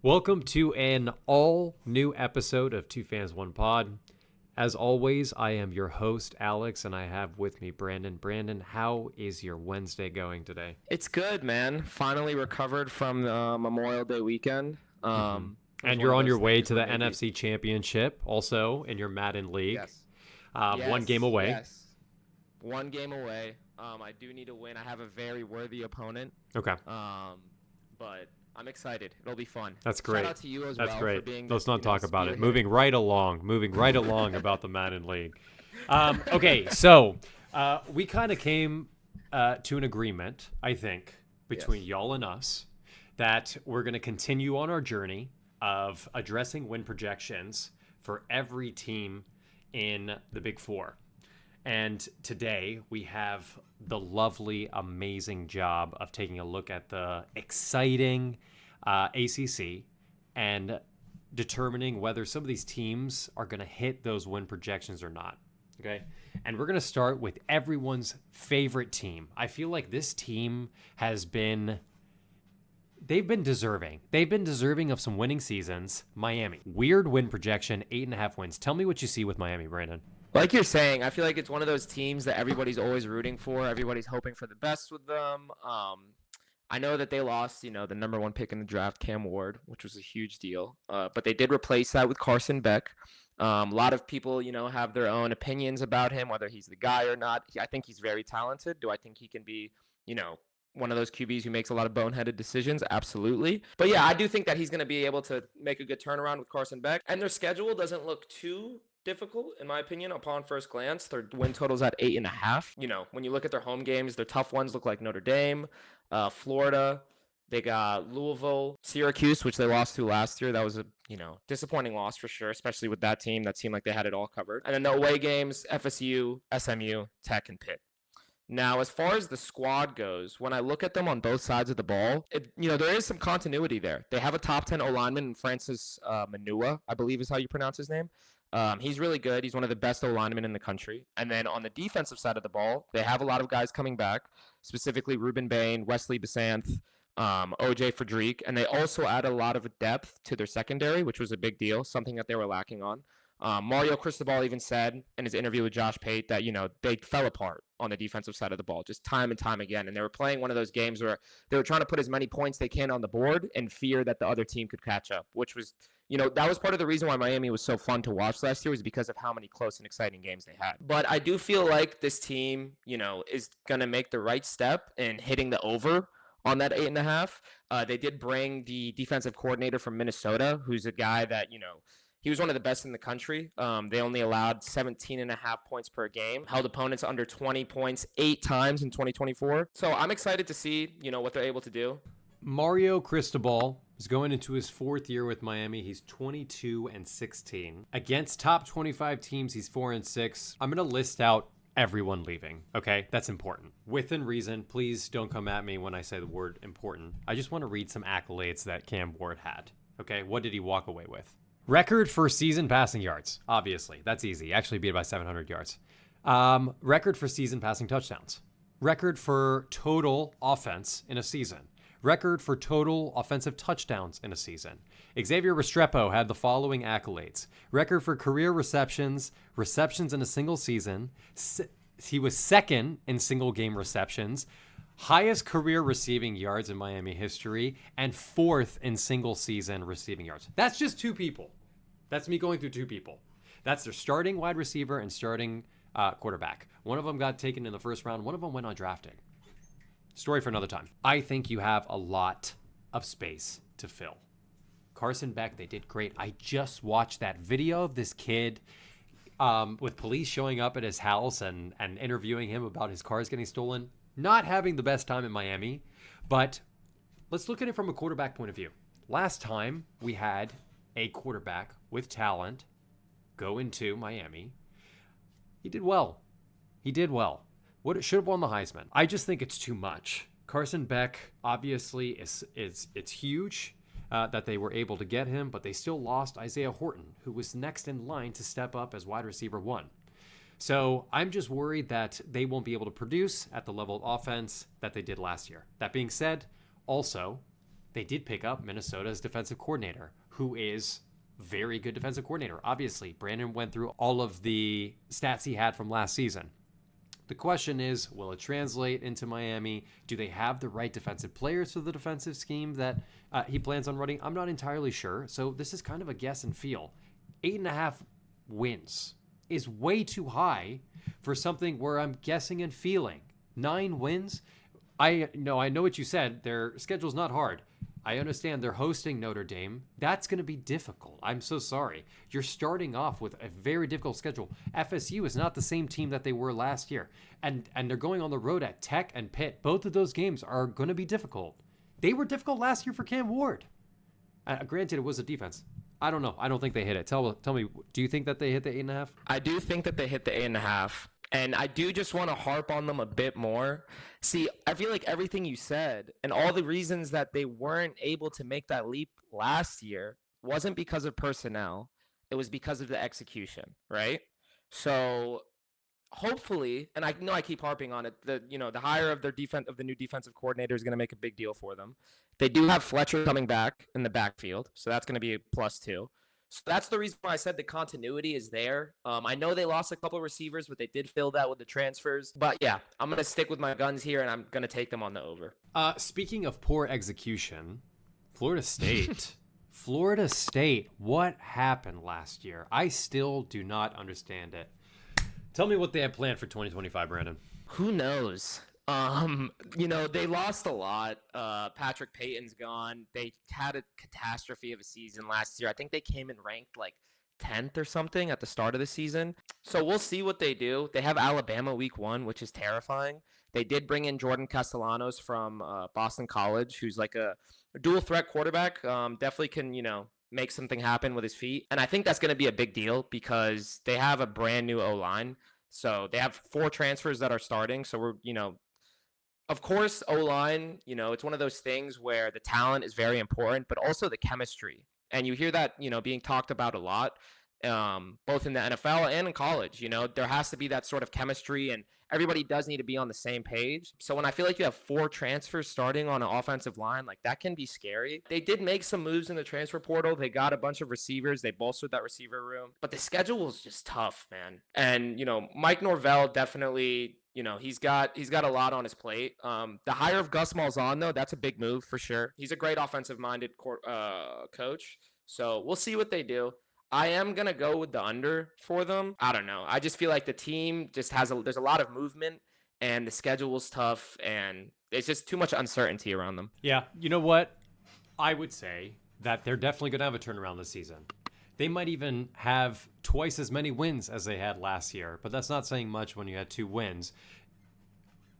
Welcome to an all-new episode of Two Fans, One Pod. As always, I am your host, Alex, and I have with me Brandon. Brandon, how is your Wednesday going today? It's good, man. Finally recovered from the Memorial Day weekend. It was And one you're of on those your way things to the where maybe- NFC Championship, also in your Madden League. Yes. One game away. Yes. One game away. I do need to win. I have a very worthy opponent. Okay, But I'm excited. It'll be fun. that's great. Shout out to you as That's well great. for being Let's the, not talk about it. spearhead. Moving right along about the Madden League. Okay, so we kind of came to an agreement, I think, between Yes. y'all and us that we're going to continue on our journey of addressing win projections for every team in the Big Four. And today we have the lovely, amazing job of taking a look at the exciting ACC and determining whether some of these teams are going to hit those win projections or not. Okay. And we're going to start with everyone's favorite team. I feel like this team they've been deserving. They've been deserving of some winning seasons. Miami. Weird win projection, 8.5 wins. Tell me what you see with Miami, Brandon. Like you're saying, I feel like it's one of those teams that everybody's always rooting for. Everybody's hoping for the best with them. I know that they lost, the number one pick in the draft, Cam Ward, which was a huge deal. But they did replace that with Carson Beck. A lot of people, have their own opinions about him, whether he's the guy or not. I think he's very talented. Do I think he can be, one of those QBs who makes a lot of boneheaded decisions? Absolutely. But yeah, I do think that he's going to be able to make a good turnaround with Carson Beck. And their schedule doesn't look too difficult, in my opinion, upon first glance. Their win total's at 8.5. When you look at their home games, their tough ones look like Notre Dame, Florida. They got Louisville, Syracuse, which they lost to last year. That was a, disappointing loss for sure, especially with that team. That seemed like they had it all covered. And then the away games, FSU, SMU, Tech, and Pitt. Now, as far as the squad goes, when I look at them on both sides of the ball, there is some continuity there. They have a top 10 O-lineman in Francis Manua, I believe is how you pronounce his name. He's really good. He's one of the best O-linemen in the country. And then on the defensive side of the ball, they have a lot of guys coming back, specifically Ruben Bain, Wesley Besanth, OJ Frederick, and they also add a lot of depth to their secondary, which was a big deal, something that they were lacking on. Mario Cristobal even said in his interview with Josh Pate that, they fell apart on the defensive side of the ball just time and time again. And they were playing one of those games where they were trying to put as many points they can on the board and fear that the other team could catch up, which was, that was part of the reason why Miami was so fun to watch last year, was because of how many close and exciting games they had. But I do feel like this team, is going to make the right step in hitting the over on that 8.5. They did bring the defensive coordinator from Minnesota, who's a guy that, he was one of the best in the country. They only allowed 17.5 points per game, held opponents under 20 points 8 times in 2024. So I'm excited to see, what they're able to do. Mario Cristobal is going into his 4th year with Miami. He's 22-16. Against top 25 teams, he's 4-6. I'm going to list out everyone leaving, okay? That's important. Within reason, please don't come at me when I say the word important. I just want to read some accolades that Cam Ward had, okay? What did he walk away with? Record for season passing yards. Obviously, that's easy. Actually beat by 700 yards. Record for season passing touchdowns. Record for total offense in a season. Record for total offensive touchdowns in a season. Xavier Restrepo had the following accolades. Record for career receptions in a single season. He was second in single game receptions. Highest career receiving yards in Miami history, and 4th in single season receiving yards. That's just 2 people. That's me going through 2 people. That's their starting wide receiver and starting quarterback. One of them got taken in the first round. One of them went undrafted. Story for another time. I think you have a lot of space to fill. Carson Beck, they did great. I just watched that video of this kid with police showing up at his house and interviewing him about his cars getting stolen. Not having the best time in Miami, but let's look at it from a quarterback point of view. Last time we had a quarterback with talent go into Miami, he did well. What should have won the Heisman. I just think it's too much. Carson Beck, obviously, it's huge that they were able to get him, but they still lost Isaiah Horton, who was next in line to step up as wide receiver 1. So I'm just worried that they won't be able to produce at the level of offense that they did last year. That being said, also, they did pick up Minnesota's defensive coordinator, who is very good defensive coordinator. Obviously, Brandon went through all of the stats he had from last season. The question is, will it translate into Miami? Do they have the right defensive players for the defensive scheme that he plans on running? I'm not entirely sure. So this is kind of a guess and feel. 8.5 wins is way too high for something where I'm guessing and feeling. 9 wins? I know what you said. Their schedule's not hard. I understand they're hosting Notre Dame. That's going to be difficult. I'm so sorry. You're starting off with a very difficult schedule. FSU is not the same team that they were last year. And they're going on the road at Tech and Pitt. Both of those games are going to be difficult. They were difficult last year for Cam Ward. Granted, it was a defense. I don't know. I don't think they hit it. Tell me, do you think that they hit the 8.5? I do think that they hit the 8.5. And I do just want to harp on them a bit more. See, I feel like everything you said and all the reasons that they weren't able to make that leap last year wasn't because of personnel. It was because of the execution, right? So hopefully, and I know I keep harping on it, the hire of the new defensive coordinator is going to make a big deal for them. They do have Fletcher coming back in the backfield, so that's going to be a plus too. So that's the reason why I said the continuity is there. I know they lost a couple of receivers, but they did fill that with the transfers. But yeah, I'm going to stick with my guns here, and I'm going to take them on the over. Speaking of poor execution, Florida State. Florida State, what happened last year? I still do not understand it. Tell me what they have planned for 2025, Brandon. Who knows? They lost a lot. Patrick Payton's gone. They had a catastrophe of a season last year. I think they came in ranked like 10th or something at the start of the season. So we'll see what they do. They have Alabama week 1, which is terrifying. They did bring in Jordan Castellanos from Boston College, who's like a dual threat quarterback. Definitely can, make something happen with his feet. And I think that's going to be a big deal because they have a brand new O-line. So they have 4 transfers that are starting. So we're, of course, O-line, it's one of those things where the talent is very important, but also the chemistry. And you hear that, being talked about a lot, both in the NFL and in college. There has to be that sort of chemistry, and everybody does need to be on the same page. So when I feel like you have 4 transfers starting on an offensive line, like that can be scary. They did make some moves in the transfer portal. They got a bunch of receivers. They bolstered that receiver room. But the schedule is just tough, man. And, Mike Norvell definitely... he's got a lot on his plate. The hire of Gus Malzahn, though, that's a big move for sure. He's a great offensive-minded coach. So we'll see what they do. I am going to go with the under for them. I don't know. I just feel like the team just there's a lot of movement, and the schedule is tough, and there's just too much uncertainty around them. Yeah, you know what? I would say that they're definitely going to have a turnaround this season. They might even have twice as many wins as they had last year, but that's not saying much when you had 2 wins.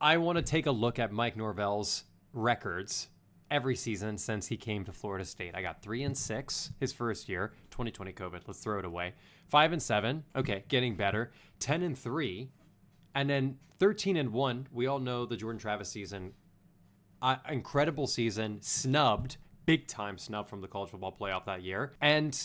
I want to take a look at Mike Norvell's records every season since he came to Florida State. I got 3-6 his first year, 2020 COVID. Let's throw it away. 5-7. Okay, getting better. 10-3, and then 13-1. We all know the Jordan Travis season. Incredible season. Snubbed, big time snub from the college football playoff that year. And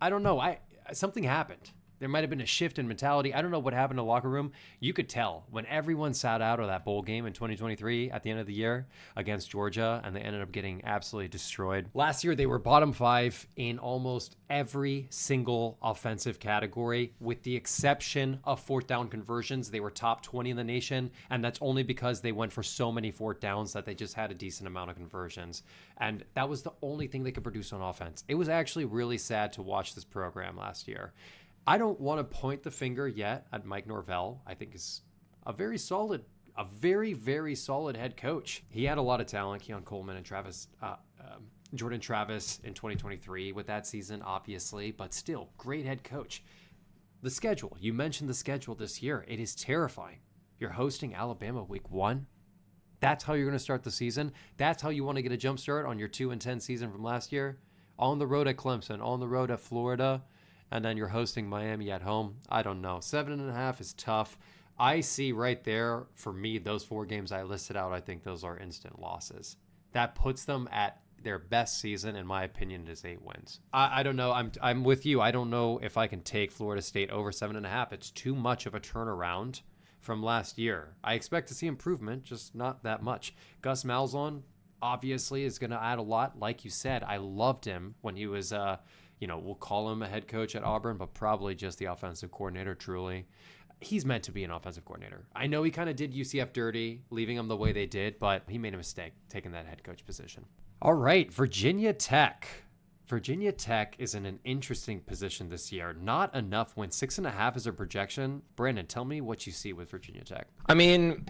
I don't know. Something happened. There might have been a shift in mentality. I don't know what happened in the locker room. You could tell when everyone sat out of that bowl game in 2023 at the end of the year against Georgia, and they ended up getting absolutely destroyed. Last year, they were bottom 5 in almost every single offensive category, with the exception of 4th down conversions. They were top 20 in the nation, and that's only because they went for so many 4th downs that they just had a decent amount of conversions. And that was the only thing they could produce on offense. It was actually really sad to watch this program last year. I don't want to point the finger yet at Mike Norvell. I think is a very, very solid head coach. He had a lot of talent. Keon Coleman and Jordan Travis in 2023 with that season, obviously, but still, great head coach. The schedule. You mentioned the schedule this year. It is terrifying. You're hosting Alabama week 1. That's how you're going to start the season. That's how you want to get a jump start on your 2-10 season from last year. On the road at Clemson, on the road at Florida, and then you're hosting Miami at home. I don't know. 7.5 is tough. I see right there, for me, those 4 games I listed out, I think those are instant losses. That puts them at their best season, in my opinion, is 8 wins. I don't know. I'm with you. I don't know if I can take Florida State over 7.5. It's too much of a turnaround from last year. I expect to see improvement, just not that much. Gus Malzahn, obviously is going to add a lot. Like you said, I loved him when he was, we'll call him a head coach at Auburn, but probably just the offensive coordinator, truly. He's meant to be an offensive coordinator. I know he kind of did UCF dirty, leaving them the way they did, but he made a mistake taking that head coach position. All right, Virginia Tech. Virginia Tech is in an interesting position this year. Not enough wins. 6.5 is a projection. Brandon, tell me what you see with Virginia Tech. I mean,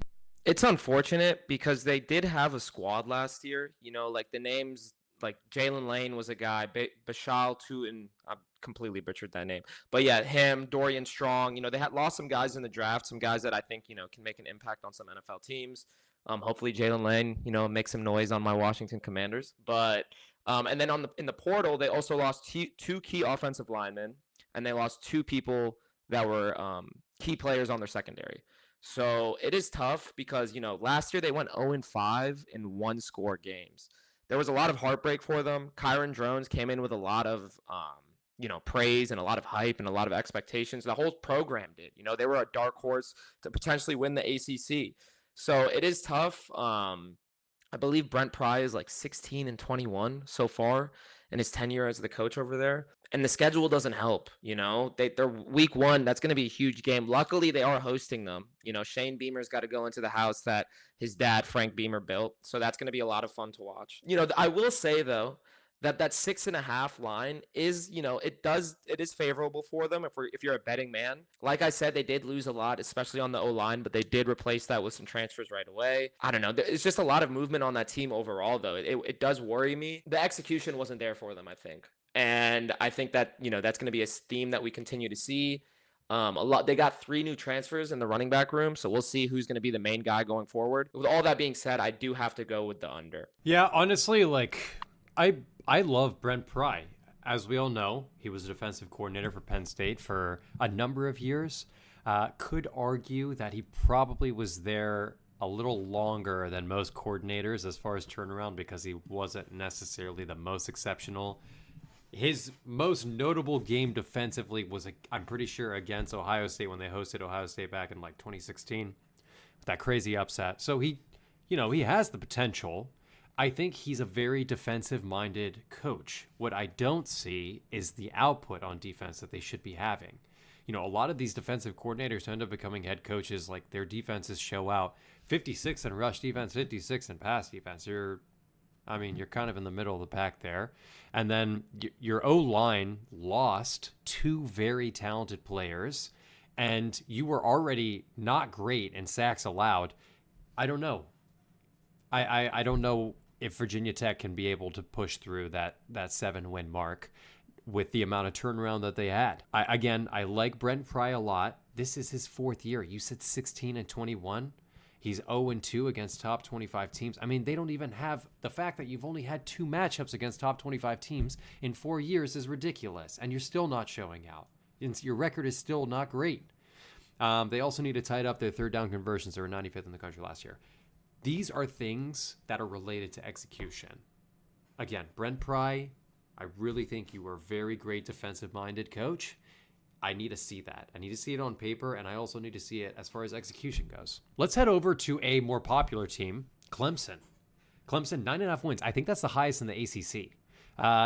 it's unfortunate because they did have a squad last year. Like the names, like Jalen Lane was a guy, Bashal Tootin, I completely butchered that name. But yeah, him, Dorian Strong, they had lost some guys in the draft, some guys that I think, can make an impact on some NFL teams. Hopefully Jalen Lane, makes some noise on my Washington Commanders. But and then in the portal, they also lost two key offensive linemen, and they lost two people that were key players on their secondary. So it is tough because, last year they went 0-5 in one-score games. There was a lot of heartbreak for them. Kyron Drones came in with a lot of, praise and a lot of hype and a lot of expectations. The whole program did. They were a dark horse to potentially win the ACC. So it is tough. I believe Brent Pry is like 16-21 so far in his tenure as the coach over there. And the schedule doesn't help, They're week 1. That's going to be a huge game. Luckily, they are hosting them. Shane Beamer's got to go into the house that his dad, Frank Beamer, built. So that's going to be a lot of fun to watch. I will say, though, that 6.5 line is, it is favorable for them if you're a betting man. Like I said, they did lose a lot, especially on the O-line, but they did replace that with some transfers right away. I don't know. It's just a lot of movement on that team overall, though. It does worry me. The execution wasn't there for them, I think. And I think that, that's going to be a theme that we continue to see. They got 3 new transfers in the running back room, so we'll see who's going to be the main guy going forward. With all that being said, I do have to go with the under. Yeah, honestly, I love Brent Pry. As we all know, he was a defensive coordinator for Penn State for a number of years. Could argue that he probably was there a little longer than most coordinators as far as turnaround because he wasn't necessarily the most exceptional. His most notable game defensively was, I'm pretty sure, against Ohio State when they hosted Ohio State back in 2016 with that crazy upset. So he has the potential. I think he's a very defensive-minded coach. What I don't see is the output on defense that they should be having. A lot of these defensive coordinators end up becoming head coaches, like their defenses show out. 56 in rush defense, 56 in pass defense. You're kind of in the middle of the pack there. And then your O-line lost 2 very talented players, and you were already not great in sacks allowed. I don't know. I don't know if Virginia Tech can be able to push through that 7-win mark with the amount of turnaround that they had. I like Brent Pry a lot. This is his 4th year. You said 16-21. He's 0-2 against top 25 teams. They don't even have the fact that you've only had 2 matchups against top 25 teams in 4 years is ridiculous, and you're still not showing out. Your record is still not great. They also need to tighten up their 3rd down conversions. They were 95th in the country last year. These are things that are related to execution. Again, Brent Pry, I really think you were a very great defensive-minded coach. I need to see that. I need to see it on paper, and I also need to see it as far as execution goes. Let's head over to a more popular team, Clemson. Clemson, 9.5 wins. I think that's the highest in the ACC.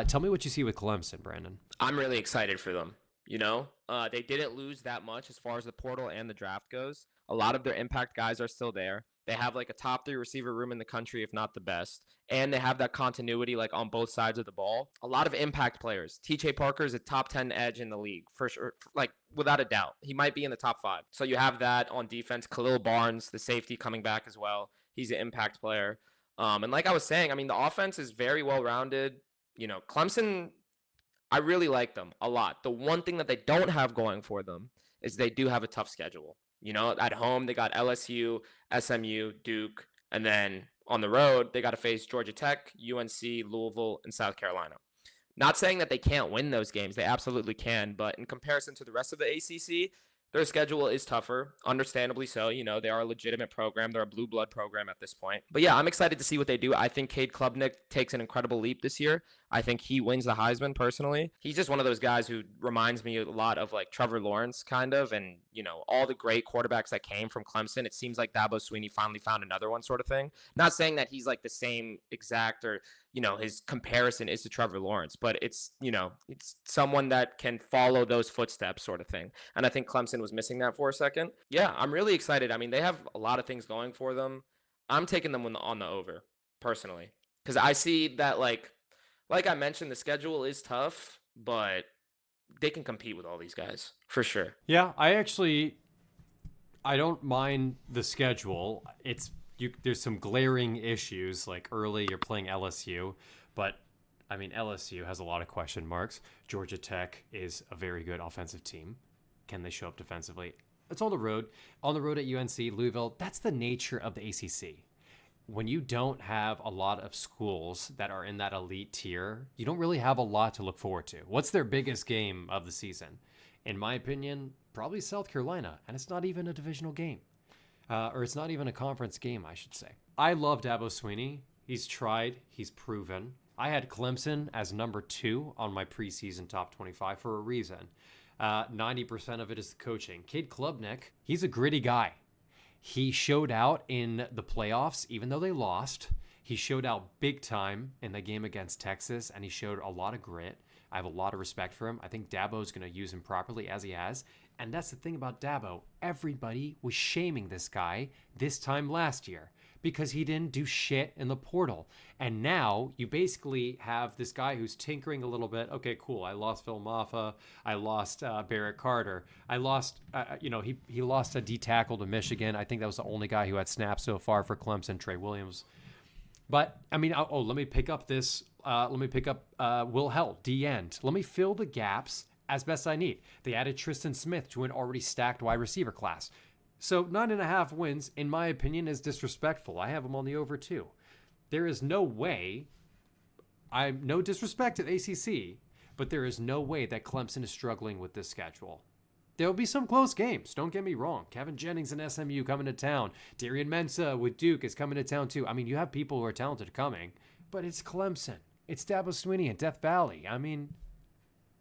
Tell me what you see with Clemson, Brandon. I'm really excited for them. They didn't lose that much as far as the portal and the draft goes. A lot of their impact guys are still there. They have a top 3 receiver room in the country, if not the best. And they have that continuity on both sides of the ball. A lot of impact players. TJ Parker is a top 10 edge in the league, for sure, without a doubt. He might be in the top 5. So you have that on defense. Khalil Barnes, the safety, coming back as well. He's an impact player. And like I was saying, the offense is very well-rounded. Clemson, I really like them a lot. The one thing that they don't have going for them is they do have a tough schedule. At home, they got LSU, SMU, Duke, and then on the road, they got to face Georgia Tech, UNC, Louisville, and South Carolina. Not saying that they can't win those games. They absolutely can. But in comparison to the rest of the ACC, their schedule is tougher, understandably so. They are a legitimate program. They're a blue blood program at this point. But yeah, I'm excited to see what they do. I think Cade Klubnik takes an incredible leap this year. I think he wins the Heisman personally. He's just one of those guys who reminds me a lot of like Trevor Lawrence kind of, and all the great quarterbacks that came from Clemson. It seems like Dabo Swinney finally found another one, sort of thing. Not saying that he's like the same exact or his comparison is to Trevor Lawrence, but it's someone that can follow those footsteps, sort of thing. And I think Clemson was missing that for a second. Yeah, I'm really excited. I mean, they have a lot of things going for them. I'm taking them on the over personally, because I see that like I mentioned, the schedule is tough, but they can compete with all these guys for sure. Yeah, I don't mind the schedule. There's some glaring issues, like early you're playing LSU, but I mean LSU has a lot of question marks. Georgia Tech is a very good offensive team. Can they show up defensively? It's on the road. On the road at UNC, Louisville. That's the nature of the ACC. When you don't have a lot of schools that are in that elite tier, you don't really have a lot to look forward to. What's their biggest game of the season? In my opinion, probably South Carolina, and it's not even a divisional game. Or it's not even a conference game, I should say. I love Dabo Swinney. He's tried. He's proven. I had Clemson as number 2 on my preseason top 25 for a reason. 90% of it is the coaching. Cade Klubnik, he's a gritty guy. He showed out in the playoffs, even though they lost. He showed out big time in the game against Texas, and he showed a lot of grit. I have a lot of respect for him. I think Dabo's going to use him properly as he has. And that's the thing about Dabo. Everybody was shaming this guy this time last year because he didn't do shit in the portal. And now you basically have this guy who's tinkering a little bit. Okay, cool. I lost Phil Maffa. I lost Barrett Carter. I lost, he lost a D tackle to Michigan. I think that was the only guy who had snaps so far for Clemson, Trey Williams. But, I mean, let me pick up this. Will Held, D end. Let me fill the gaps as best I need. They added Tristan Smith to an already stacked wide receiver class. So 9.5 wins, in my opinion, is disrespectful. I have them on the over too. There is no way, no disrespect to the ACC, but there is no way that Clemson is struggling with this schedule. There will be some close games, don't get me wrong. Kevin Jennings and SMU coming to town. Darian Mensah with Duke is coming to town too. I mean, you have people who are talented coming, but it's Clemson. It's Dabo Swinney and Death Valley. I mean,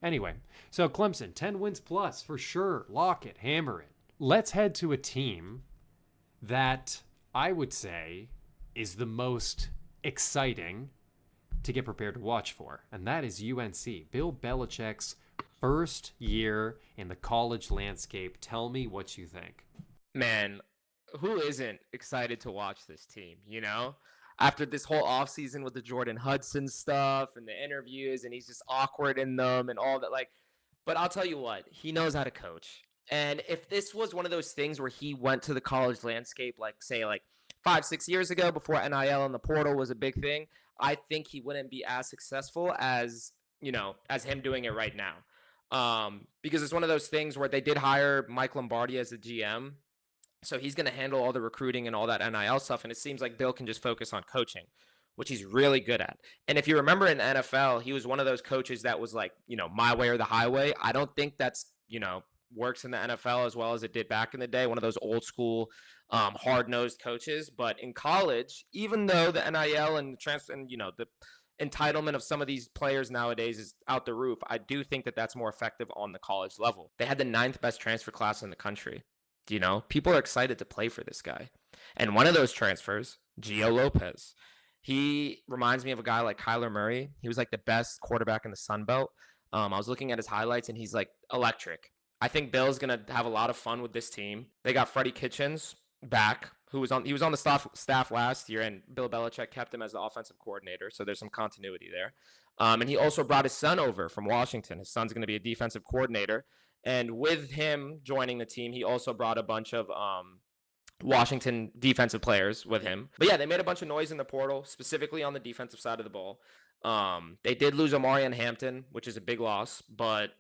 anyway. So Clemson, 10 wins plus for sure. Lock it, hammer it. Let's head to a team that I would say is the most exciting to get prepared to watch for, and that is UNC. Bill Belichick's first year in the college landscape. Tell me what you think. Man, who isn't excited to watch this team, After this whole offseason with the Jordan Hudson stuff and the interviews, and he's just awkward in them and all that. But I'll tell you what, he knows how to coach. And if this was one of those things where he went to the college landscape, say 5-6 years ago, before NIL and the portal was a big thing, I think he wouldn't be as successful as him doing it right now. Because it's one of those things where they did hire Mike Lombardi as the GM. So he's going to handle all the recruiting and all that NIL stuff. And it seems like Bill can just focus on coaching, which he's really good at. And if you remember in the NFL, he was one of those coaches that was my way or the highway. I don't think that's, works in the NFL as well as it did back in the day. One of those old school, hard-nosed coaches. But in college, even though the NIL and the transfer and, the entitlement of some of these players nowadays is out the roof, I do think that that's more effective on the college level. They had the 9th best transfer class in the country. People are excited to play for this guy. And one of those transfers, Gio Lopez, he reminds me of a guy like Kyler Murray. He was the best quarterback in the Sun Belt. I was looking at his highlights, and he's electric. I think Bill's going to have a lot of fun with this team. They got Freddie Kitchens back, he was on the staff last year, and Bill Belichick kept him as the offensive coordinator, so there's some continuity there. And he also brought his son over from Washington. His son's going to be a defensive coordinator. And with him joining the team, he also brought a bunch of Washington defensive players with him. But yeah, they made a bunch of noise in the portal, specifically on the defensive side of the ball. They did lose Omarion Hampton, which is a big loss, but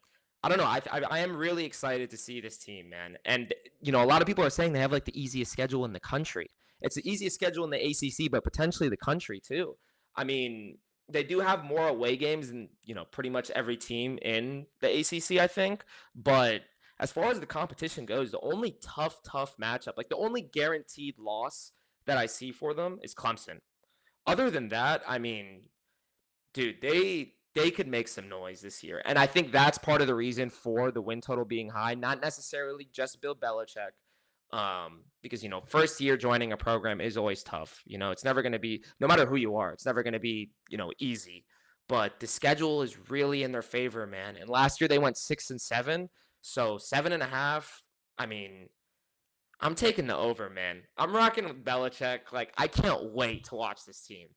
I don't know. I am really excited to see this team, man. And, a lot of people are saying they have the easiest schedule in the country. It's the easiest schedule in the ACC, but potentially the country too. I mean, they do have more away games than, pretty much every team in the ACC, I think. But as far as the competition goes, the only tough matchup, the only guaranteed loss that I see for them is Clemson. Other than that, I mean, dude, they they could make some noise this year. And I think that's part of the reason for the win total being high, not necessarily just Bill Belichick. Because, first year joining a program is always tough. It's never going to be, no matter who you are, it's never going to be, easy. But the schedule is really in their favor, man. And last year they went 6-7. So 7.5. I mean, I'm taking the over, man. I'm rocking with Belichick. Like, I can't wait to watch this team.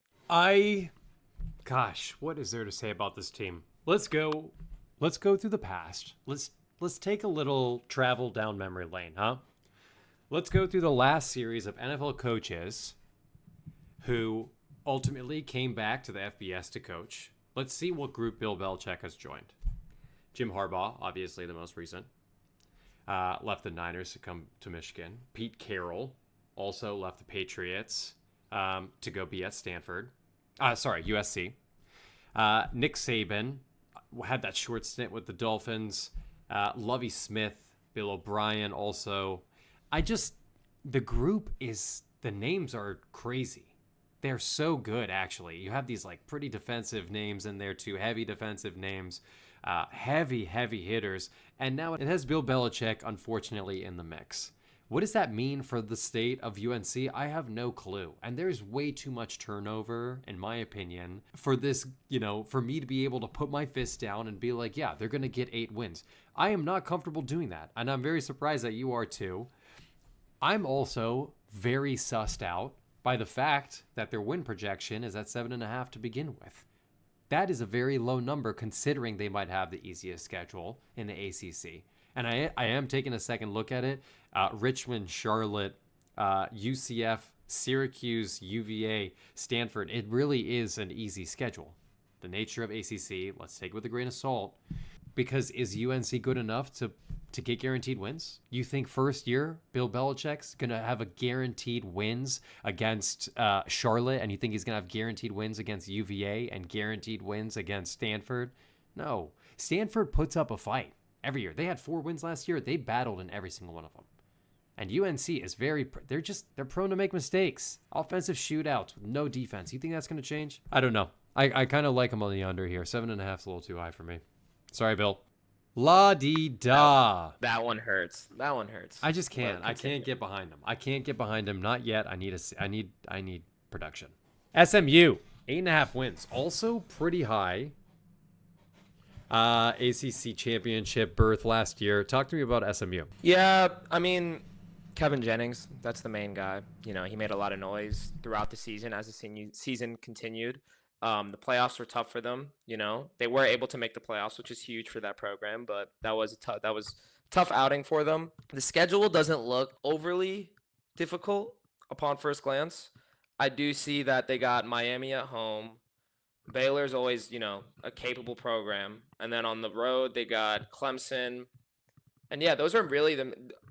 Gosh, what is there to say about this team? Let's go through the past. Let's take a little travel down memory lane, huh? Let's go through the last series of NFL coaches who ultimately came back to the FBS to coach. Let's see what group Bill Belichick has joined. Jim Harbaugh, obviously the most recent, left the Niners to come to Michigan. Pete Carroll also left the Patriots to go be at Stanford. USC. Nick Saban had that short stint with the Dolphins. Lovie Smith, Bill O'Brien also. The group the names are crazy. They're so good, actually. You have these like pretty defensive names in there too, heavy defensive names, heavy hitters. And now it has Bill Belichick, unfortunately, in the mix. What does that mean for the state of UNC? I have no clue. And there's way too much turnover, in my opinion, for this, for me to be able to put my fist down and be like, yeah, they're going to get 8 wins. I am not comfortable doing that. And I'm very surprised that you are too. I'm also very sussed out by the fact that their win projection is at 7.5 to begin with. That is a very low number considering they might have the easiest schedule in the ACC. And I am taking a second look at it. Richmond, Charlotte, UCF, Syracuse, UVA, Stanford. It really is an easy schedule. The nature of ACC, let's take it with a grain of salt. Because is UNC good enough to get guaranteed wins? You think first year Bill Belichick's going to have a guaranteed wins against Charlotte, and you think he's going to have guaranteed wins against UVA and guaranteed wins against Stanford? No. Stanford puts up a fight every year. They had 4 wins last year. They battled in every single one of them. And UNC is they're prone to make mistakes. Offensive shootouts with no defense. You think that's going to change? I don't know. I kind of like them on the under here. 7.5 is a little too high for me. Sorry, Bill. La-di-da. That one hurts. I just can't. I can't get behind them. I can't get behind them. Not yet. I need production. SMU, 8.5 wins. Also pretty high. ACC championship berth last year. Talk to me about SMU. Yeah, I mean, Kevin Jennings, that's the main guy. He made a lot of noise throughout the season as the season continued. The playoffs were tough for them. They were able to make the playoffs, which is huge for that program, but that was a tough outing for them. The schedule doesn't look overly difficult upon first glance. I do see that they got Miami at home. Baylor's always, a capable program. And then on the road, they got Clemson. And yeah, those are really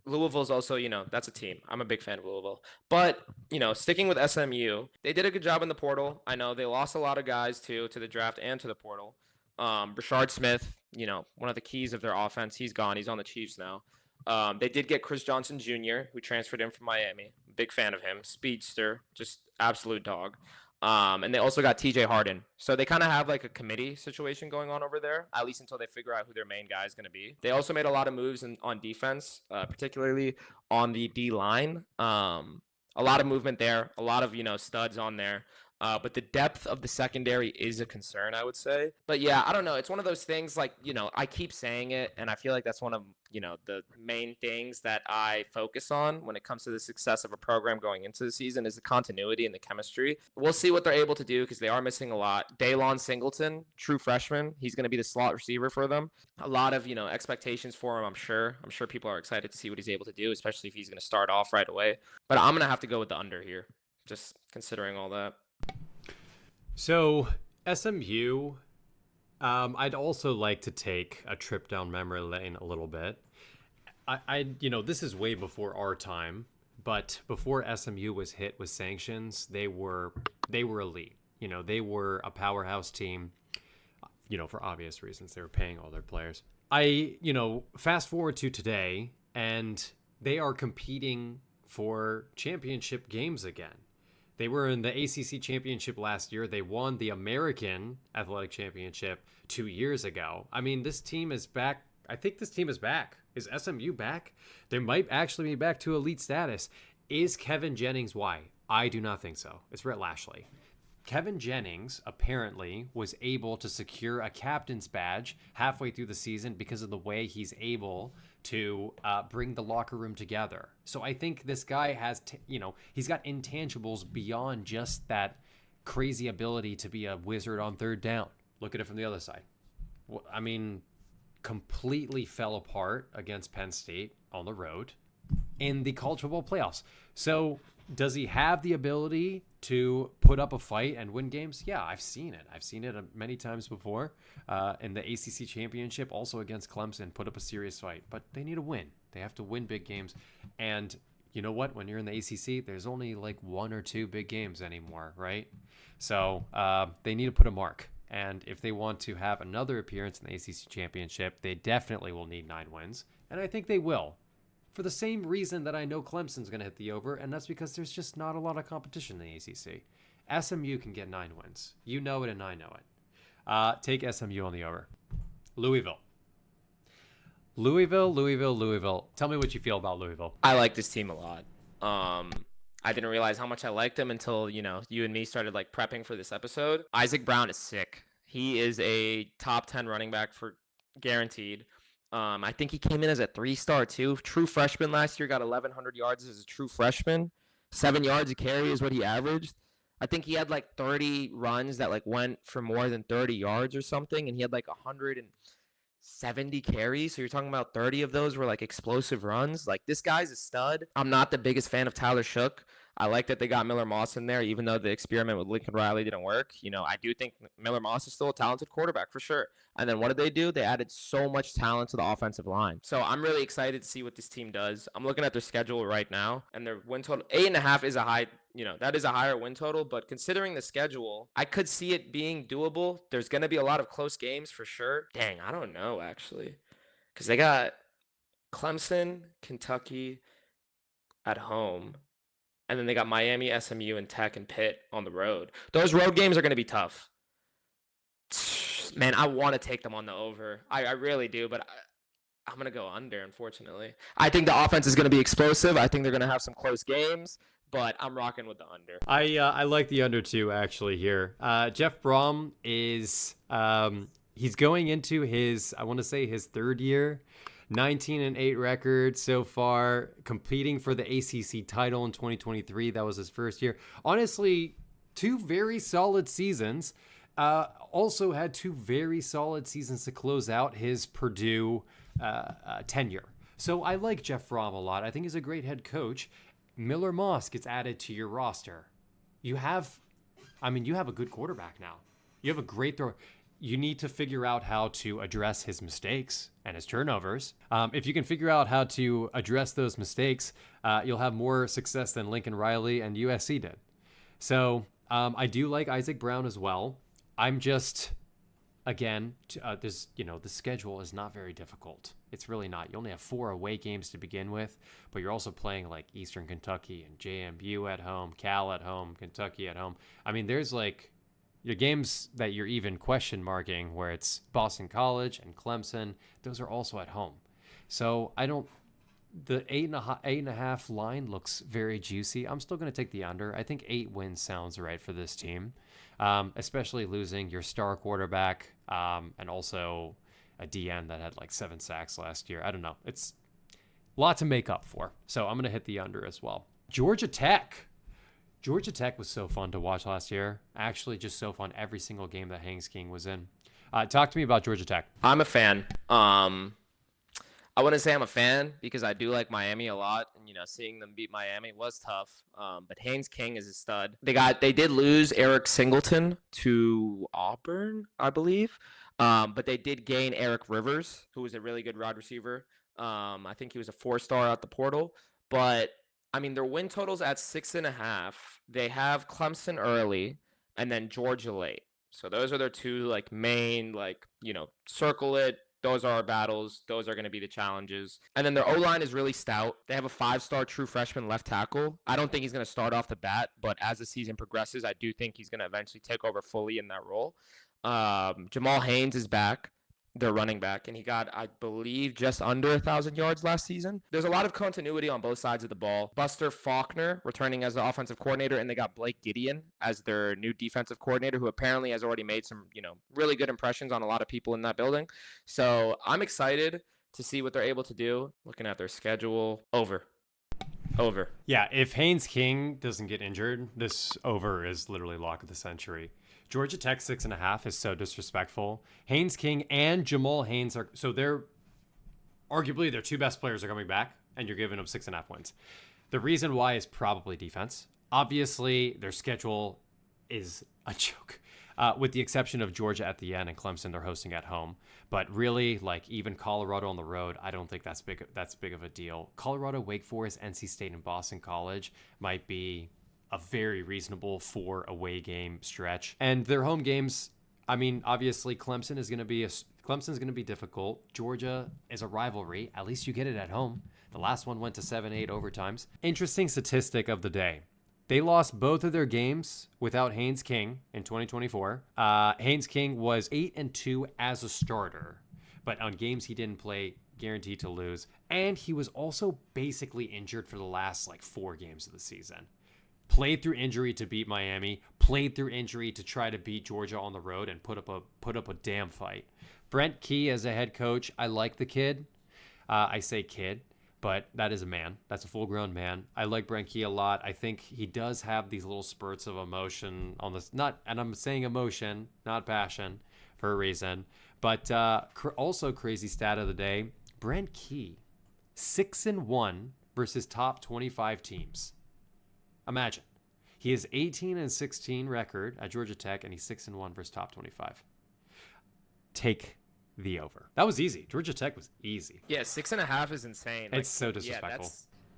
Louisville's also, that's a team. I'm a big fan of Louisville. But, sticking with SMU, they did a good job in the portal. I know they lost a lot of guys, too, to the draft and to the portal. Rashard Smith, one of the keys of their offense. He's gone. He's on the Chiefs now. They did get Chris Johnson Jr., who transferred in from Miami. Big fan of him. Speedster, just absolute dog. And they also got TJ Harden. So they kind of have like a committee situation going on over there, at least until they figure out who their main guy is going to be. They also made a lot of moves on defense, particularly on the D line. A lot of movement there, a lot of, studs on there. But the depth of the secondary is a concern, I would say. But yeah, I don't know. It's one of those things like, I keep saying it, and I feel like that's one of, the main things that I focus on when it comes to the success of a program going into the season is the continuity and the chemistry. We'll see what they're able to do because they are missing a lot. Daylon Singleton, true freshman. He's going to be the slot receiver for them. A lot of, expectations for him, I'm sure. I'm sure people are excited to see what he's able to do, especially if he's going to start off right away. But I'm going to have to go with the under here, just considering all that. So SMU, I'd also like to take a trip down memory lane a little bit. This is way before our time, but before SMU was hit with sanctions, they were elite. They were a powerhouse team. For obvious reasons, they were paying all their players. Fast forward to today, and they are competing for championship games again. They were in the ACC championship last year. They won the American Athletic Championship 2 years ago. I mean, this team is back. I think this team is back. Is SMU back? They might actually be back to elite status. Is Kevin Jennings why? I do not think so. It's Rhett Lashley. Kevin Jennings apparently was able to secure a captain's badge halfway through the season because of the way he's able to bring the locker room together. So I think this guy has, he's got intangibles beyond just that crazy ability to be a wizard on third down. Look at it from the other side. I mean, completely fell apart against Penn State on the road in the college football playoffs. So does he have the ability to put up a fight and win games? Yeah, I've seen it. I've seen it many times before in the ACC championship, also against Clemson, put up a serious fight. But they need to win. They have to win big games. And you know what? When you're in the ACC, there's only like 1 or 2 big games anymore, right? So they need to put a mark. And if they want to have another appearance in the ACC championship, they definitely will need 9 wins. And I think they will. For the same reason that I know Clemson's going to hit the over, and that's because there's just not a lot of competition in the ACC. SMU can get 9 wins. You know it, and I know it. Take SMU on the over. Louisville. Louisville. Tell me what you feel about Louisville. I like this team a lot. I didn't realize how much I liked them until, you and me started like prepping for this episode. Isaac Brown is sick. He is a top 10 running back for guaranteed. I think he came in as a 3-star too. True freshman last year, got 1,100 yards as a true freshman. 7 yards a carry is what he averaged. I think he had like 30 runs that like went for more than 30 yards or something, and he had like 170 carries. So you're talking about 30 of those were like explosive runs. Like, this guy's a stud. I'm not the biggest fan of Tyler Shook. I like that they got Miller Moss in there, even though the experiment with Lincoln Riley didn't work. I do think Miller Moss is still a talented quarterback for sure. And then what did they do? They added so much talent to the offensive line. So I'm really excited to see what this team does. I'm looking at their schedule right now, and their win total 8.5 is a high. That is a higher win total. But considering the schedule, I could see it being doable. There's going to be a lot of close games for sure. Dang, I don't know actually, because they got Clemson, Kentucky at home. And then they got Miami, SMU, and Tech and Pitt on the road. Those road games are going to be tough. Man, I want to take them on the over. I really do, but I'm going to go under, unfortunately. I think the offense is going to be explosive. I think they're going to have some close games, but I'm rocking with the under. I like the under too, actually, here. Jeff Brom is he's going into his 3rd year. 19-8 record so far, competing for the ACC title in 2023. That was his first year. Honestly, 2 very solid seasons. Also had 2 very solid seasons to close out his Purdue tenure. So I like Jeff Fromm a lot. I think he's a great head coach. Miller Moss gets added to your roster. You have a good quarterback now. You have a great thrower. You need to figure out how to address his mistakes and his turnovers. If you can figure out how to address those mistakes, you'll have more success than Lincoln Riley and USC did. So I do like Isaac Brown as well. I'm just, again, the schedule is not very difficult. It's really not. You only have 4 away games to begin with, but you're also playing like Eastern Kentucky and JMU at home, Cal at home, Kentucky at home. I mean, there's like your games that you're even question marking where it's Boston College and Clemson, those are also at home. So the 8.5 line looks very juicy. I'm still going to take the under. I think 8 wins sounds right for this team, especially losing your star quarterback and also a DN that had like 7 sacks last year. I don't know. It's a lot to make up for. So I'm going to hit the under as well. Georgia Tech was so fun to watch last year. Actually, just so fun. Every single game that Haynes King was in. Talk to me about Georgia Tech. I'm a fan. I wouldn't say I'm a fan because I do like Miami a lot. And, seeing them beat Miami was tough. But Haynes King is a stud. They did lose Eric Singleton to Auburn, I believe. But they did gain Eric Rivers, who was a really good wide receiver. I think he was a 4-star out the portal. But their win total's at 6.5. They have Clemson early and then Georgia late. So those are their 2 main circle it, those are our battles. Those are going to be the challenges. And then their O-line is really stout. They have a 5-star true freshman left tackle. I don't think he's going to start off the bat, but as the season progresses, I do think he's going to eventually take over fully in that role. Jamal Haynes is back, their running back, and he got, I believe, just under 1,000 yards last season. There's a lot of continuity on both sides of the ball. Buster Faulkner returning as the offensive coordinator, and they got Blake Gideon as their new defensive coordinator, who apparently has already made some, really good impressions on a lot of people in that building. So I'm excited to see what they're able to do. Looking at their schedule, over. Yeah, if Haynes King doesn't get injured, this over is literally lock of the century. Georgia Tech 6.5 is so disrespectful. Haynes King and Jamal Haynes they're arguably their two best players are coming back, and you're giving them 6.5 wins. The reason why is probably defense. Obviously, their schedule is a joke, with the exception of Georgia at the end and Clemson. They're hosting at home, but really, even Colorado on the road, I don't think that's big of a deal. Colorado, Wake Forest, NC State, and Boston College might be a very reasonable 4 away game stretch. And their home games, obviously Clemson's going to be difficult. Georgia is a rivalry. At least you get it at home. The last one went to 7-8 overtimes. Interesting statistic of the day. They lost both of their games without Haynes King in 2024. Haynes King was 8-2 as a starter, but on games he didn't play, guaranteed to lose. And he was also basically injured for the last 4 games of the season. Played through injury to beat Miami, played through injury to try to beat Georgia on the road and put up a damn fight. Brent Key as a head coach, I like the kid. I say kid, but that is a man. That's a full-grown man. I like Brent Key a lot. I think he does have these little spurts of emotion on this. And I'm saying emotion, not passion, for a reason. But also crazy stat of the day, Brent Key, 6-1 versus top 25 teams. Imagine. He has 18-16 record at Georgia Tech, and he's 6-1 versus top 25. Take the over. That was easy. Georgia Tech was easy. Yeah, 6.5 is insane. It's so disrespectful.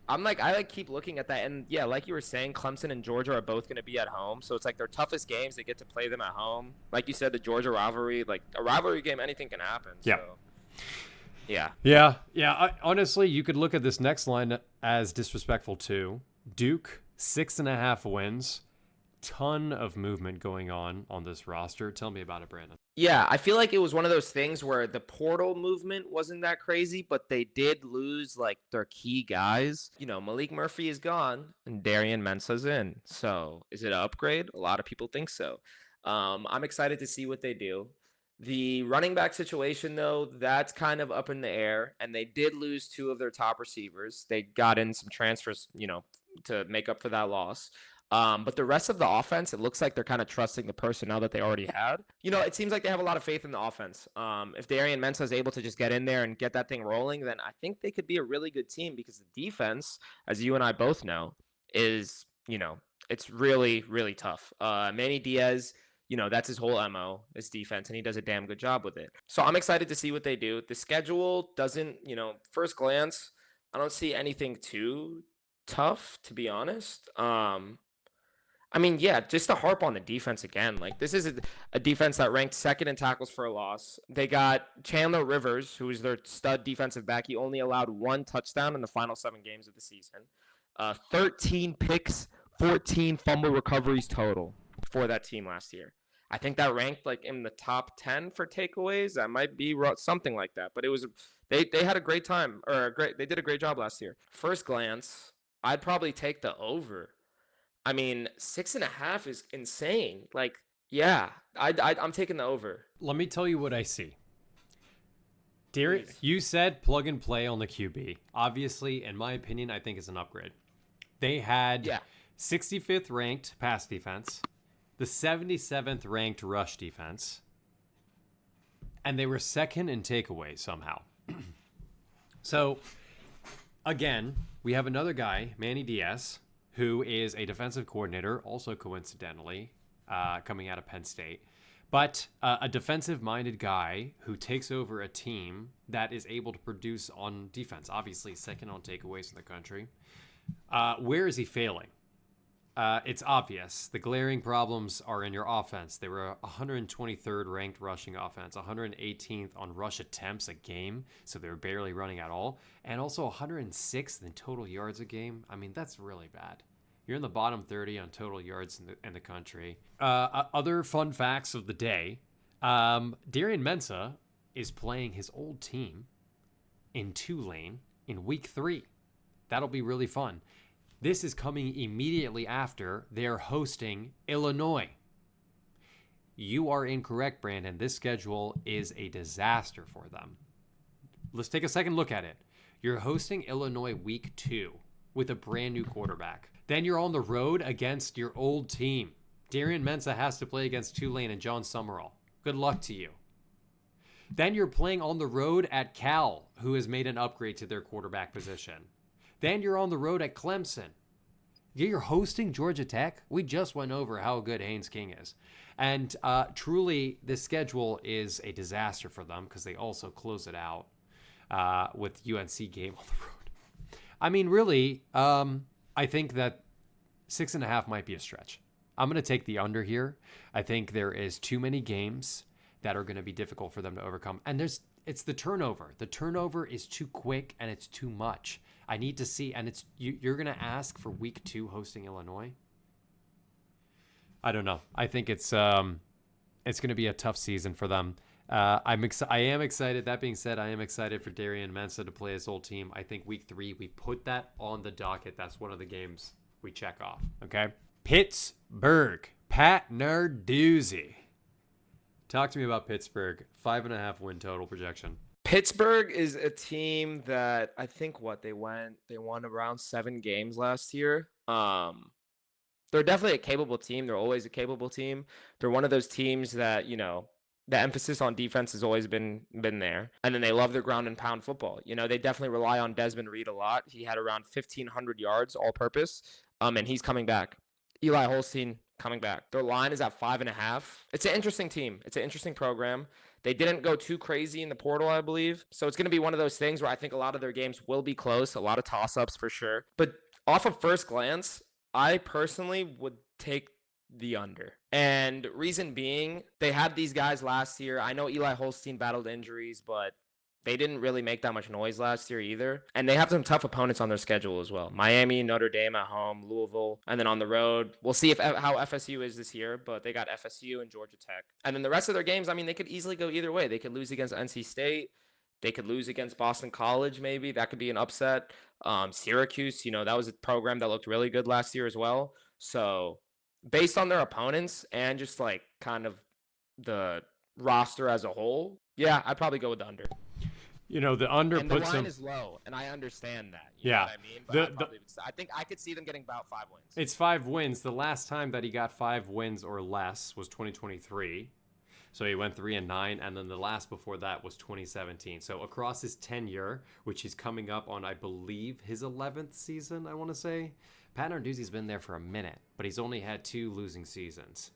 I keep looking at that, and yeah, like you were saying, Clemson and Georgia are both going to be at home, so it's their toughest games. They get to play them at home. Like you said, the Georgia rivalry, a rivalry game, anything can happen. Yeah. So, yeah. Honestly, you could look at this next line as disrespectful too. Duke, 6.5 wins. Ton of movement going on this roster. Tell me about it, Brandon. Yeah, I feel like it was one of those things where the portal movement wasn't that crazy, but they did lose their key guys. Malik Murphy is gone and Darian Mensah's in. So is it an upgrade? A lot of people think so. I'm excited to see what they do. The running back situation, though, that's kind of up in the air, and they did lose 2 of their top receivers. They got in some transfers, to make up for that loss. But the rest of the offense, it looks like they're kind of trusting the personnel that they already had. It seems like they have a lot of faith in the offense. If Darian Mensah is able to just get in there and get that thing rolling, then I think they could be a really good team, because the defense, as you and I both know, is, it's really, really tough. Manny Diaz, that's his whole MO, is defense, and he does a damn good job with it. So I'm excited to see what they do. The schedule doesn't, first glance, I don't see anything too tough, to be honest. Just to harp on the defense again, this is a defense that ranked second in tackles for a loss. They got Chandler Rivers, who is their stud defensive back. He only allowed 1 touchdown in the final 7 games of the season. 13 picks, 14 fumble recoveries total for that team last year. I think that ranked in the top 10 for takeaways. That might be something like that, but it was they had a great time, they did a great job last year. First glance, I'd probably take the over. 6.5 is insane. I'm taking the over. Let me tell you what I see. Derek, you said plug and play on the QB. Obviously, in my opinion, I think it's an upgrade. They had 65th ranked pass defense, the 77th ranked rush defense, and they were second in takeaway somehow. So, again, we have another guy, Manny Diaz, who is a defensive coordinator, also coincidentally, coming out of Penn State. But a defensive-minded guy who takes over a team that is able to produce on defense. Obviously, second on takeaways in the country. Where is he failing? It's obvious. The glaring problems are in your offense. They were 123rd ranked rushing offense, 118th on rush attempts a game, so they were barely running at all, and also 106th in total yards a game. I mean, that's really bad. You're in the bottom 30 on total yards in the country. Other fun facts of the day. Darian Mensah is playing his old team in Tulane in week 3. That'll be really fun. This is coming immediately after they're hosting Illinois. You are incorrect, Brandon. This schedule is a disaster for them. Let's take a second look at it. You're hosting Illinois week 2 with a brand new quarterback. Then you're on the road against your old team. Darian Mensah has to play against Tulane and John Summerall. Good luck to you. Then you're playing on the road at Cal, who has made an upgrade to their quarterback position. Then you're on the road at Clemson. You're hosting Georgia Tech. We just went over how good Haynes King is. And truly, this schedule is a disaster for them because they also close it out with UNC game on the road. I mean, really, I think that 6.5 might be a stretch. I'm going to take the under here. I think there is too many games that are going to be difficult for them to overcome. And it's the turnover. The turnover is too quick and it's too much. I need to see, and you're going to ask for week 2 hosting Illinois. I don't know. I think it's going to be a tough season for them. I am excited. That being said, I am excited for Darian Mensah to play his old team. I think week 3, we put that on the docket. That's one of the games we check off. Okay. Pittsburgh, Pat Narduzzi. Talk to me about Pittsburgh. 5.5 win total projection. Pittsburgh is a team that I think they won around 7 games last year. They're definitely a capable team. They're always a capable team. They're one of those teams that, the emphasis on defense has always been there. And then they love their ground and pound football. They definitely rely on Desmond Reed a lot. He had around 1,500 yards all purpose. And he's coming back. Eli Holstein coming back. Their line is at 5.5. It's an interesting team. It's an interesting program. They didn't go too crazy in the portal, I believe. So it's going to be one of those things where I think a lot of their games will be close, a lot of toss-ups for sure. But off of first glance, I personally would take the under. And reason being, they had these guys last year. I know Eli Holstein battled injuries, but they didn't really make that much noise last year either. And they have some tough opponents on their schedule as well. Miami, Notre Dame at home, Louisville, and then on the road. We'll see how FSU is this year, but they got FSU and Georgia Tech. And then the rest of their games, I mean, they could easily go either way. They could lose against NC State. They could lose against Boston College, maybe. That could be an upset. Syracuse, that was a program that looked really good last year as well. So based on their opponents and just like kind of the roster as a whole, yeah, I'd probably go with the under. The under and puts the line them. is low, and I understand that. You know what I mean? But I think I could see them getting about 5 wins. It's 5 wins. The last time that he got 5 wins or less was 2023. So he went 3-9, and then the last before that was 2017. So across his tenure, which he's coming up on, I believe, his 11th season, I want to say, Pat Narduzzi's been there for a minute, but he's only had 2 losing seasons.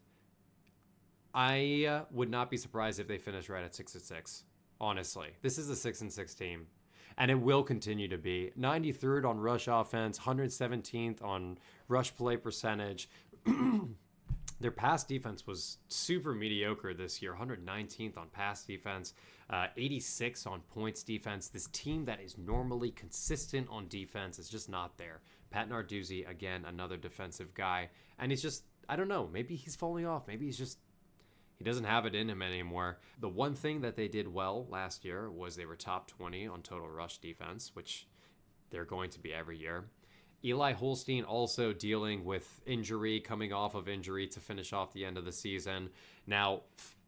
I would not be surprised if they finish right at 6-6. Honestly, this is a 6-6 team, and it will continue to be. 93rd on rush offense, 117th on rush play percentage. Their pass defense was super mediocre this year, 119th on pass defense, 86 on points defense. This team that is normally consistent on defense is just not there. Pat Narduzzi, again, another defensive guy, and he's just, I don't know, maybe he's falling off. Maybe he doesn't have it in him anymore. The one thing that they did well last year was they were top 20 on total rush defense, which they're going to be every year. Eli Holstein also dealing with injury, coming off of injury to finish off the end of the season. Now,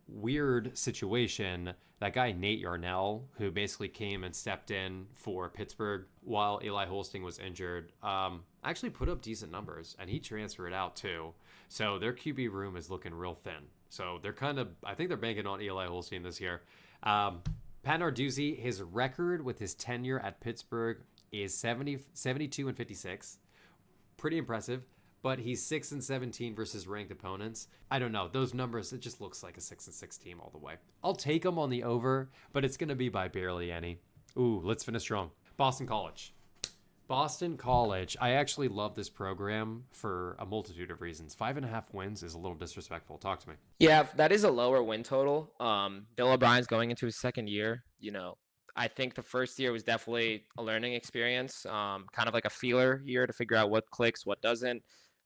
weird situation. That guy, Nate Yarnell, who basically came and stepped in for Pittsburgh while Eli Holstein was injured, actually put up decent numbers, and he transferred out too. So their QB room is looking real thin. So I think they're banking on Eli Holstein this year. Pat Narduzzi, his record with his tenure at Pittsburgh is 72-56. Pretty impressive, but he's 6-17 versus ranked opponents. I don't know. Those numbers, it just looks like a 6-6 team all the way. I'll take him on the over, but it's going to be by barely any. Ooh, let's finish strong. Boston College. Boston College. I actually love this program for a multitude of reasons. 5.5 wins is a little disrespectful. Talk to me. Yeah, that is a lower win total. Bill O'Brien's going into his second year. I think the first year was definitely a learning experience, kind of like a feeler year to figure out what clicks, what doesn't.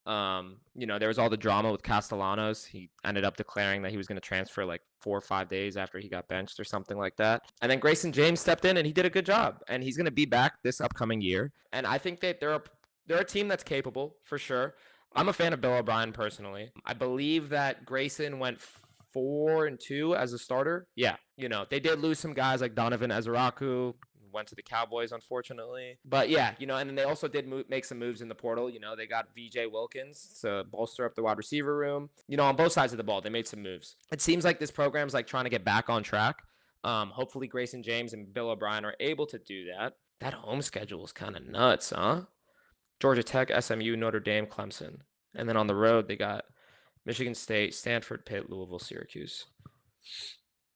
There was all the drama with Castellanos. He ended up declaring that he was going to transfer like 4 or 5 days after he got benched or something like that. And then Grayson James stepped in and he did a good job. And he's going to be back this upcoming year. And I think that they're a team that's capable for sure. I'm a fan of Bill O'Brien personally. I believe that Grayson went 4-2 as a starter. Yeah, they did lose some guys like Donovan Ezeraku, went to the Cowboys, unfortunately. But yeah, and then they also did make some moves in the portal. They got VJ Wilkins to bolster up the wide receiver room. On both sides of the ball, they made some moves. It seems like this program's like trying to get back on track. Hopefully Grayson James and Bill O'Brien are able to do that. That home schedule is kind of nuts, huh? Georgia Tech, SMU, Notre Dame, Clemson. And then on the road, they got Michigan State, Stanford, Pitt, Louisville, Syracuse.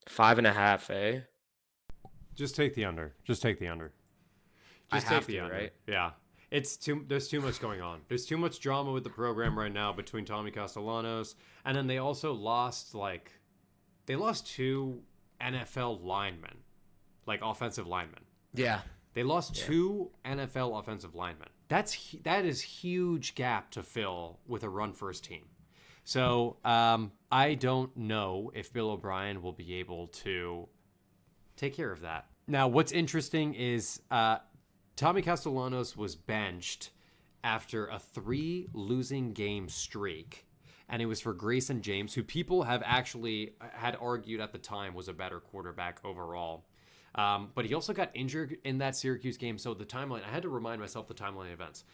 5.5, eh? Just take the under. Just take the under. Just take the under. Right? Yeah. There's too much going on. There's too much drama with the program right now between Tommy Castellanos, and then they also lost 2 NFL linemen, like offensive linemen. Yeah. They lost 2 NFL offensive linemen. That is huge gap to fill with a run first team. So I don't know if Bill O'Brien will be able to take care of that. Now, what's interesting is Tommy Castellanos was benched after a 3 losing game streak, and it was for Grayson James, who people have actually had argued at the time was a better quarterback overall. But he also got injured in that Syracuse game, so the timeline, I had to remind myself the timeline of events.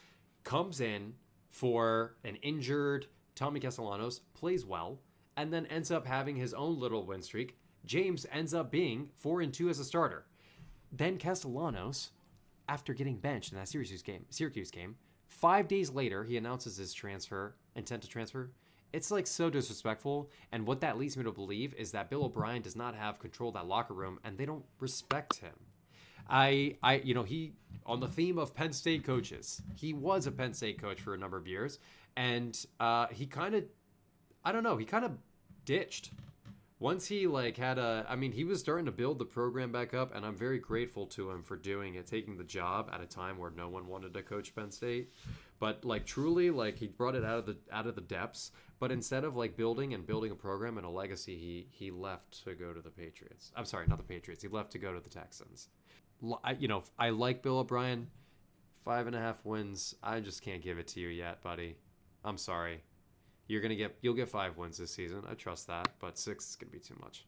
Comes in for an injured Tommy Castellanos, plays well, and then ends up having his own little win streak. James ends up being 4-2 as a starter. Then Castellanos, after getting benched in that Syracuse game, 5 days later, he announces his intent to transfer. It's like so disrespectful. And what that leads me to believe is that Bill O'Brien does not have control of that locker room, and they don't respect him. He on the theme of Penn State coaches, he was a Penn State coach for a number of years, and he kind of ditched. Once he he was starting to build the program back up, and I'm very grateful to him for doing it, taking the job at a time where no one wanted to coach Penn State. But truly, he brought it out of the depths. But instead of building a program and a legacy, he left to go to the Patriots. I'm sorry, not the Patriots. He left to go to the Texans. I like Bill O'Brien. 5.5 wins. I just can't give it to you yet, buddy. I'm sorry. You'll get 5 wins this season. I trust that, but 6 is gonna be too much.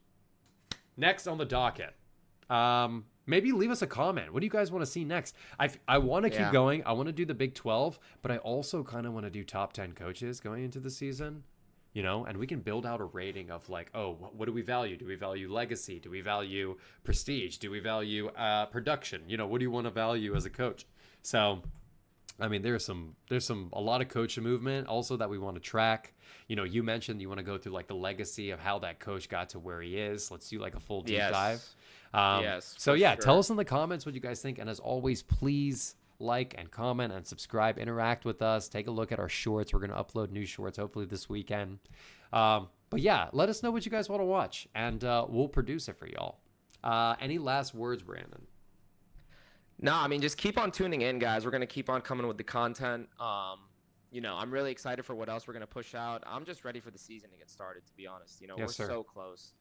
Next on the docket, maybe leave us a comment. What do you guys want to see next? I want to keep going. I want to do the Big 12, but I also kind of want to do top 10 coaches going into the season. And we can build out a rating of what do we value? Do we value legacy? Do we value prestige? Do we value production? What do you want to value as a coach? So, there's a lot of coach movement also that we want to track. You mentioned you want to go through the legacy of how that coach got to where he is. Let's do a full deep dive. Yes. So yeah, tell us in the comments what you guys think. And as always, please like and comment and subscribe, interact with us, take a look at our shorts. We're going to upload new shorts hopefully this weekend. But yeah, let us know what you guys want to watch, and we'll produce it for y'all. Any last words, Brandon? No, just keep on tuning in, guys. We're going to keep on coming with the content. I'm really excited for what else we're going to push out. I'm just ready for the season to get started, to be honest. We're so close.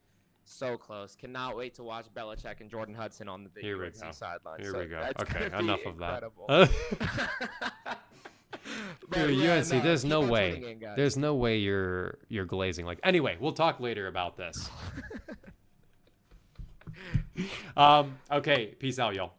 So close. Cannot wait to watch Belichick and Jordan Hudson on the UNC sideline. Here we go. Okay, enough of that. Dude, UNC, there's no way. There's no way you're glazing. Anyway, we'll talk later about this. Okay, peace out, y'all.